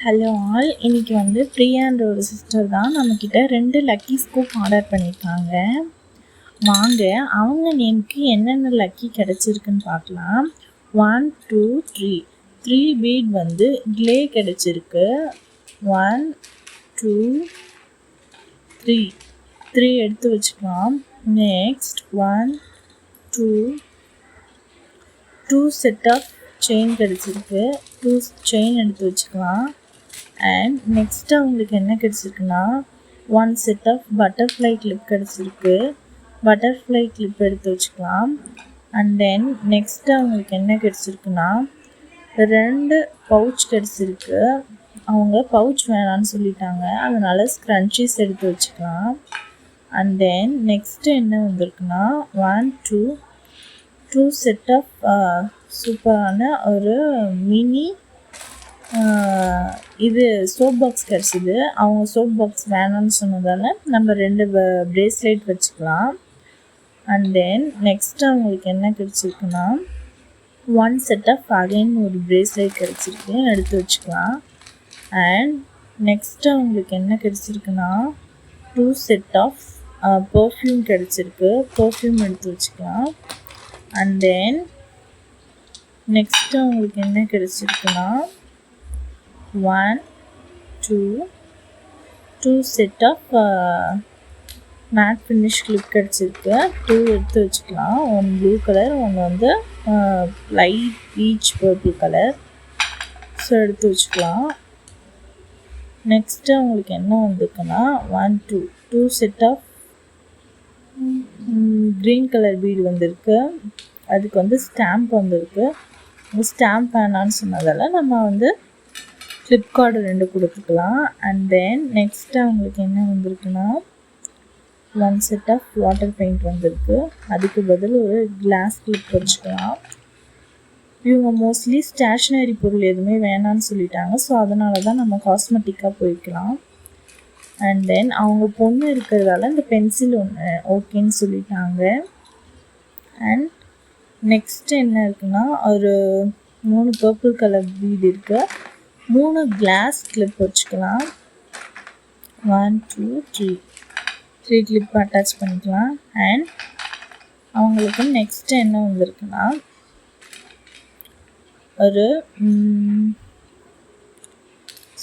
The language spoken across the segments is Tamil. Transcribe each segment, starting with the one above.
ஹலோ ஆல், இன்றைக்கி வந்து பிரியான்ற ஒரு சிஸ்டர் தான் நம்மக்கிட்ட 2 லக்கி ஸ்கூப் ஆர்டர் பண்ணியிருக்காங்க. வாங்க அவங்க நேமுக்கு என்னென்ன லக்கி கிடச்சிருக்குன்னு பார்க்கலாம். 1 2 3 பீட் வந்து க்ளே கிடச்சிருக்கு. 1 2 3 எடுத்து வச்சுக்கலாம். நெக்ஸ்ட் 1 2 செட் ஆஃப் செயின் கிடச்சிருக்கு. 2 செயின் எடுத்து வச்சுக்கலாம். அண்ட் நெக்ஸ்ட்டு அவங்களுக்கு என்ன கிடச்சிருக்குன்னா 1 செட் ஆஃப் பட்டர்ஃப்ளை கிளிப் கிடச்சிருக்கு. பட்டர்ஃப்ளை கிளிப் எடுத்து வச்சுக்கலாம். அண்ட் தென் நெக்ஸ்ட்டு அவங்களுக்கு என்ன கிடச்சிருக்குன்னா 2 பவுச் கிடச்சிருக்கு. அவங்க பவுச் வேணான்னு சொல்லிட்டாங்க, அதனால் ஸ்க்ரன்ச்சீஸ் எடுத்து வச்சுக்கலாம். அண்ட் தென் நெக்ஸ்ட்டு என்ன வந்திருக்குன்னா 1 2 செட் ஆஃப் சூப்பரான ஒரு மினி இது சோப் பாக்ஸ் கிடச்சிது. அவங்க சோப் பாக்ஸ் வேணான்னு சொன்னதால் நம்ம 2 ப்ரேஸ்லெட் வச்சுக்கலாம். அண்ட் தென் நெக்ஸ்ட்டு அவங்களுக்கு என்ன கிடச்சிருக்குன்னா 1 செட் ஆஃப் அகைன் ஒரு ப்ரேஸ்லெட் கிடச்சிருக்கு, எடுத்து வச்சுக்கலாம். அண்ட் நெக்ஸ்ட்டு அவங்களுக்கு என்ன கிடச்சிருக்குன்னா 2 செட் ஆஃப் பர்ஃப்யூம் கிடச்சிருக்கு. பர்ஃப்யூம் எடுத்து வச்சுக்கலாம். அண்ட் தென் நெக்ஸ்ட்டு அவங்களுக்கு என்ன கிடச்சிருக்குன்னா 1 2 set of matte finish clip கிடச்சிருக்கு. 2 எடுத்து வச்சுக்கலாம். 1 ப்ளூ கலர், 1 வந்து light peach purple colour. So எடுத்து வச்சுக்கலாம். நெக்ஸ்ட்டு அவங்களுக்கு என்ன வந்திருக்குன்னா 1 2 set of green colour bead வந்திருக்கு. அதுக்கு வந்து ஸ்டாம்ப் வந்திருக்கு. ஸ்டாம்ப் வேணான்னு சொன்னதால் நம்ம வந்து ஃப்ளிப்கார்டு 2 கொடுத்துக்கலாம். அண்ட் தென் நெக்ஸ்ட்டு அவங்களுக்கு என்ன வந்திருக்குன்னா 1 செட் ஆஃப் வாட்டர் பெயிண்ட் வந்திருக்கு. அதுக்கு பதில் ஒரு கிளாஸ் கிளிப் வச்சுக்கலாம். இவங்க மோஸ்ட்லி ஸ்டேஷ்னரி பொருள் எதுவுமே வேணான்னு சொல்லிட்டாங்க. ஸோ அதனால தான் நம்ம காஸ்மெட்டிக்காக போய்க்கலாம். அண்ட் தென் அவங்க பொண்ணு இருக்கிறதால இந்த பென்சில் ஒன்று ஓகேன்னு சொல்லிட்டாங்க. அண்ட் நெக்ஸ்ட்டு என்ன இருக்குன்னா ஒரு 3 பர்பிள் கலர் பீட் இருக்குது. 3 கிளாஸ் கிளிப் வச்சுக்கலாம். 1 2 3 கிளிப் அட்டாச் பண்ணிக்கலாம். அண்ட் அவங்களுக்கு நெக்ஸ்ட்டு என்ன வந்திருக்குன்னா ஒரு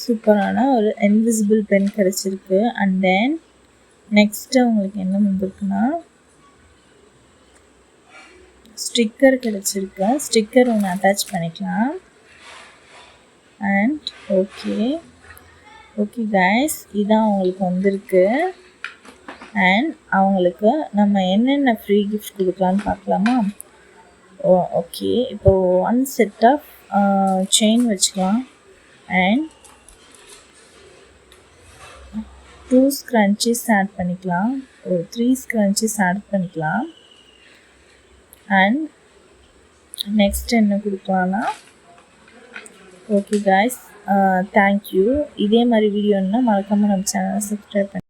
சூப்பரான ஒரு இன்விசிபிள் பென் கிடச்சிருக்கு. அண்ட் தென் நெக்ஸ்ட்டு அவங்களுக்கு என்ன வந்திருக்குன்னா ஸ்டிக்கர் கிடச்சிருக்கு. ஸ்டிக்கர் ஒன்று அட்டாச் பண்ணிக்கலாம். அண்ட் ஓகே கைஸ், இதான் அவங்களுக்கு வந்திருக்கு. அண்ட் அவங்களுக்கு நம்ம என்னென்ன ஃப்ரீ கிஃப்ட் கொடுக்கலான்னு பார்க்கலாமா? ஓகே, இப்போது 1 செட் ஆஃப் செயின் வச்சுக்கலாம். அண்ட் 2 ஸ்க்ரன்ச்சீஸ் ஆட் பண்ணிக்கலாம். 3 ஸ்க்ரன்ச்சீஸ் ஆட் பண்ணிக்கலாம். அண்ட் நெக்ஸ்ட் என்ன கொடுக்கலான்னா ஓகே கைஸ், தேங்க்யூ. இதே மாதிரி வீடியோன்னா மறக்காமல் நம்ம சேனலை சப்ஸ்கிரைப் பண்ணி